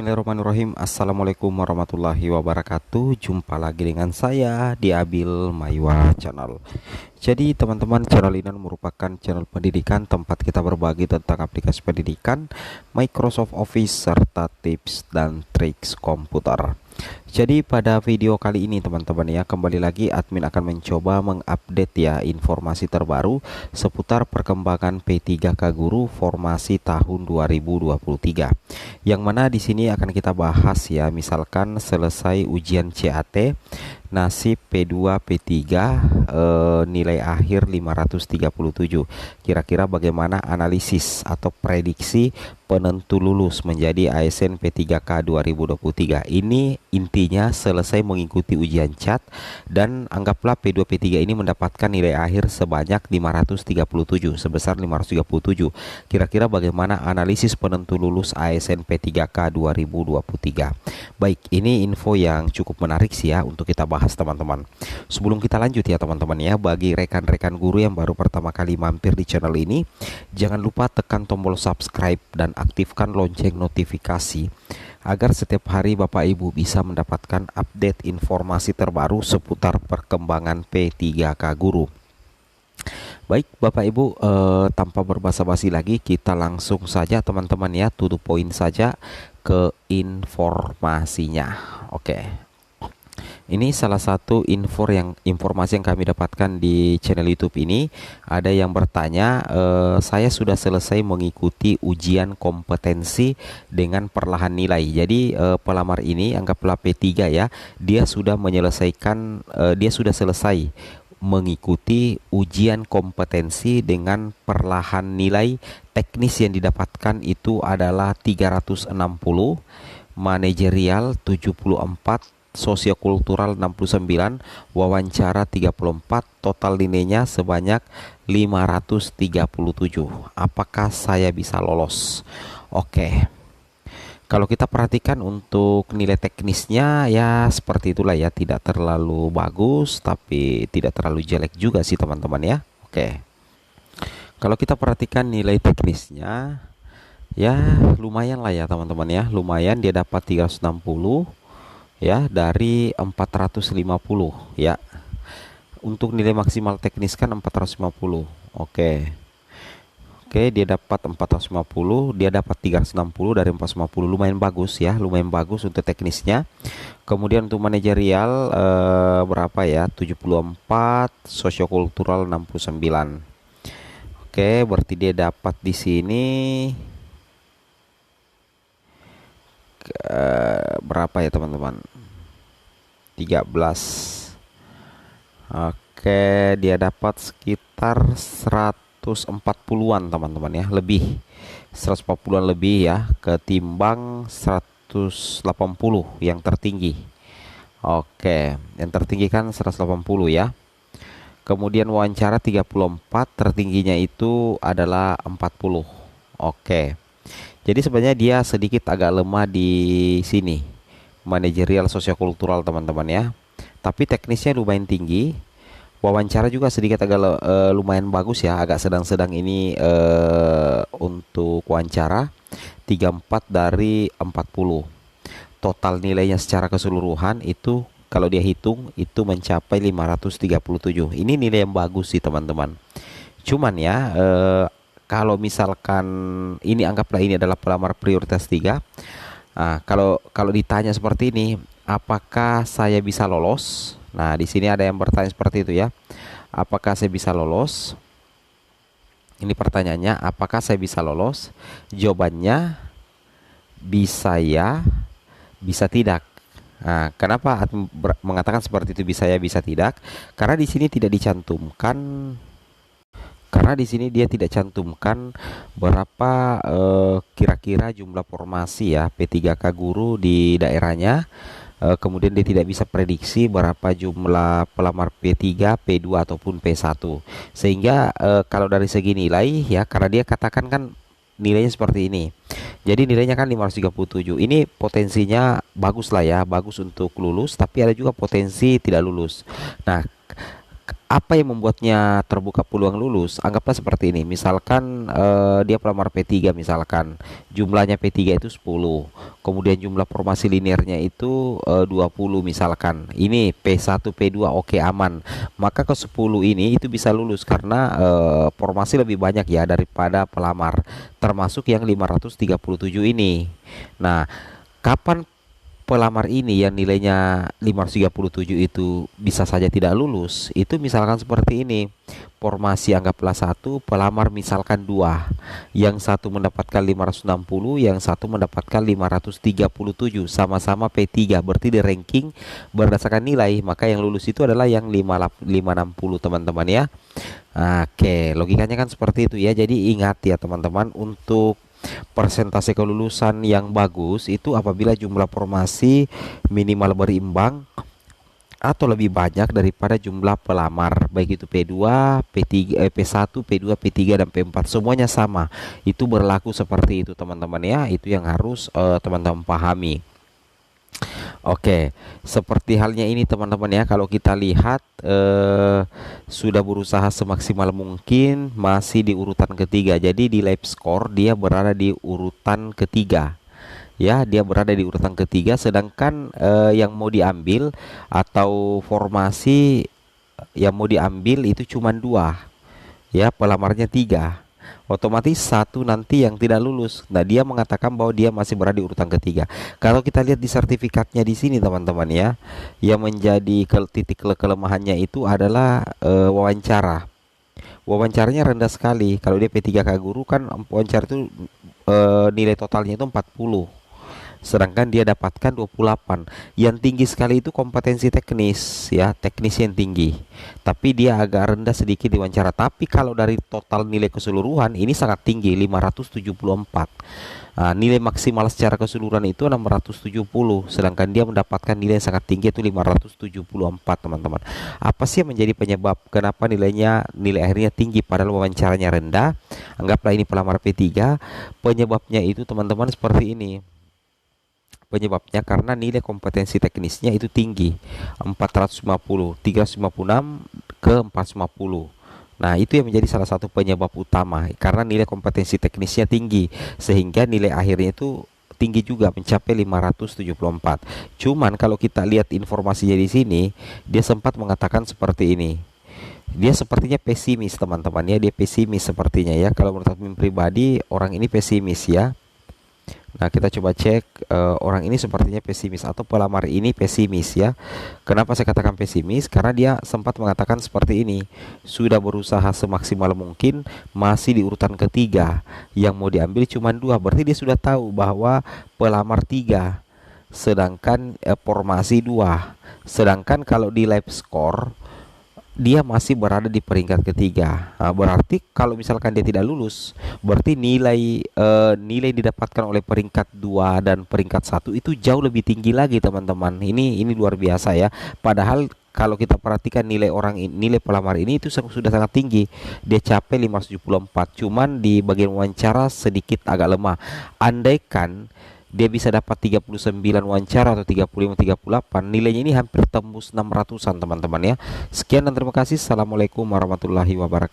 Bismillahirrahmanirrahim. Assalamualaikum warahmatullahi wabarakatuh. Jumpa lagi dengan saya di Abil Maywa Channel. Jadi teman-teman, channel ini merupakan channel pendidikan tempat kita berbagi tentang aplikasi pendidikan, Microsoft Office, serta tips dan triks komputer. Jadi pada video kali ini teman-teman ya, kembali lagi admin akan mencoba mengupdate ya informasi terbaru seputar perkembangan P3K Guru formasi tahun 2023. Yang mana di sini akan kita bahas ya, misalkan selesai ujian CAT, nasib P2 P3, nilai akhir 537. Kira-kira bagaimana analisis atau prediksi penentu lulus menjadi ASN P3K 2023. Ini intinya selesai mengikuti ujian CAT dan anggaplah P2 P3 ini mendapatkan nilai akhir sebanyak 537, sebesar 537. Kira-kira bagaimana analisis penentu lulus ASN P3K 2023. Baik, ini info yang cukup menarik sih ya untuk kita bahas teman-teman. Sebelum kita lanjut ya teman-teman ya, bagi rekan-rekan guru yang baru pertama kali mampir di channel ini, jangan lupa tekan tombol subscribe dan aktifkan lonceng notifikasi agar setiap hari Bapak Ibu bisa mendapatkan update informasi terbaru seputar perkembangan P3K Guru. Baik Bapak Ibu, tanpa berbasa-basi lagi kita langsung saja teman-teman ya, to the point saja ke informasinya. Oke. Ini salah satu informasi yang kami dapatkan di channel YouTube ini. Ada yang bertanya, saya sudah selesai mengikuti ujian kompetensi dengan perlahan nilai. Jadi pelamar ini anggaplah P3 ya, dia sudah selesai mengikuti ujian kompetensi dengan perlahan nilai. Teknis yang didapatkan itu adalah 360, manajerial 74, sosiokultural 69, wawancara 34, total nilainya sebanyak 537. Apakah saya bisa lolos? Oke. Kalau kita perhatikan untuk nilai teknisnya ya seperti itulah ya, tidak terlalu bagus tapi tidak terlalu jelek juga sih teman-teman ya. Oke. Kalau kita perhatikan nilai teknisnya ya lumayan lah ya teman-teman ya, lumayan, dia dapat 360 ya dari 450 ya. Untuk nilai maksimal teknis kan 450. Oke, dia dapat 450, dia dapat 360 dari 450. Lumayan bagus ya, lumayan bagus untuk teknisnya. Kemudian untuk manajerial berapa ya? 74, sosiokultural 69. Oke, berarti dia dapat di sini berapa ya teman-teman? 13. Oke, dia dapat sekitar 140-an teman-teman ya, lebih 140-an lebih ya ketimbang 180 yang tertinggi. Oke, yang tertinggi kan 180 ya. Kemudian wawancara 34, tertingginya itu adalah 40. Oke. Jadi sebenarnya dia sedikit agak lemah di sini, manajerial sosiokultural teman-teman ya. Tapi teknisnya lumayan tinggi. Wawancara juga sedikit agak lumayan bagus ya, agak sedang-sedang ini untuk wawancara 34 dari 40. Total nilainya secara keseluruhan itu kalau dia hitung itu mencapai 537. Ini nilai yang bagus sih teman-teman. Cuman ya kalau misalkan ini anggaplah ini adalah pelamar prioritas 3. Nah, kalau ditanya seperti ini, apakah saya bisa lolos? Nah, di sini ada yang bertanya seperti itu ya. Apakah saya bisa lolos? Ini pertanyaannya, apakah saya bisa lolos? Jawabannya bisa ya, bisa tidak. Nah, kenapa mengatakan seperti itu, bisa ya, bisa tidak? Karena di sini tidak dicantumkan. Karena di sini dia tidak cantumkan berapa kira-kira jumlah formasi ya P3K Guru di daerahnya. Kemudian dia tidak bisa prediksi berapa jumlah pelamar P3, P2 ataupun P1. Sehingga kalau dari segi nilai ya, karena dia katakan kan nilainya seperti ini. Jadi nilainya kan 537. Ini potensinya bagus lah ya, bagus untuk lulus, tapi ada juga potensi tidak lulus. Nah, Apa yang membuatnya terbuka peluang lulus? Anggaplah seperti ini. Misalkan dia pelamar P3 misalkan. Jumlahnya P3 itu 10. Kemudian jumlah formasi linearnya itu 20 misalkan. Ini P1, P2 oke aman. Maka ke 10 ini itu bisa lulus karena formasi lebih banyak ya daripada pelamar. Termasuk yang 537 ini. Nah, kapan pelamar ini yang nilainya 537 itu bisa saja tidak lulus? Itu misalkan seperti ini. Formasi anggaplah satu, pelamar misalkan dua. Yang satu mendapatkan 560, yang satu mendapatkan 537, sama-sama P3. Berarti di ranking berdasarkan nilai, maka yang lulus itu adalah yang 560 teman-teman ya. Oke, logikanya kan seperti itu ya. Jadi ingat ya teman-teman, untuk persentase kelulusan yang bagus itu apabila jumlah formasi minimal berimbang atau lebih banyak daripada jumlah pelamar, baik itu P2, P3, P1, P2, P3 dan P4 semuanya sama. Itu berlaku seperti itu teman-teman ya. Itu yang harus teman-teman pahami. Oke, seperti halnya ini teman-teman ya, kalau kita lihat sudah berusaha semaksimal mungkin masih di urutan ketiga. Jadi di live score dia berada di urutan ketiga. Ya, dia berada di urutan ketiga, sedangkan yang mau diambil atau formasi yang mau diambil itu cuma dua. Ya, pelamarnya tiga. Otomatis satu nanti yang tidak lulus. Nah, dia mengatakan bahwa dia masih berada di urutan ketiga. Kalau kita lihat di sertifikatnya di sini teman-teman ya, yang menjadi titik kelemahannya itu adalah wawancara. Wawancaranya rendah sekali. Kalau dia P3K guru kan wawancara itu nilai totalnya itu 40. Sedangkan dia dapatkan 28. Yang tinggi sekali itu kompetensi teknis ya, teknis yang tinggi. Tapi dia agak rendah sedikit di wawancara. Tapi kalau dari total nilai keseluruhan ini sangat tinggi, 574. Nilai maksimal secara keseluruhan itu 670, sedangkan dia mendapatkan nilai yang sangat tinggi itu 574 teman-teman. Apa sih yang menjadi penyebab kenapa nilai akhirnya tinggi padahal wawancaranya rendah? Anggaplah ini pelamar P3. Penyebabnya itu teman-teman seperti ini. Penyebabnya karena nilai kompetensi teknisnya itu tinggi, 450, 356 ke 450. Nah, itu yang menjadi salah satu penyebab utama karena nilai kompetensi teknisnya tinggi sehingga nilai akhirnya itu tinggi juga mencapai 574. Cuman kalau kita lihat informasinya di sini, dia sempat mengatakan seperti ini. Dia sepertinya pesimis teman-teman ya, dia pesimis sepertinya ya. Kalau menurut admin pribadi orang ini pesimis ya. Nah, kita coba cek orang ini sepertinya pesimis atau pelamar ini pesimis ya. Kenapa saya katakan pesimis? Karena dia sempat mengatakan seperti ini. Sudah berusaha semaksimal mungkin masih di urutan ketiga. Yang mau diambil cuma dua. Berarti dia sudah tahu bahwa pelamar tiga, sedangkan formasi dua. Sedangkan kalau di live score dia masih berada di peringkat ketiga. Berarti kalau misalkan dia tidak lulus, berarti nilai didapatkan oleh peringkat 2 dan peringkat 1 itu jauh lebih tinggi lagi teman-teman. Ini luar biasa ya. Padahal kalau kita perhatikan nilai pelamar ini itu sudah sangat tinggi. Dia capai 574. Cuman di bagian wawancara sedikit agak lemah. Andaikan dia bisa dapat 39 wawancara atau 35 38, nilainya ini hampir tembus 600-an teman-teman ya. Sekian dan terima kasih. Assalamualaikum warahmatullahi wabarakatuh.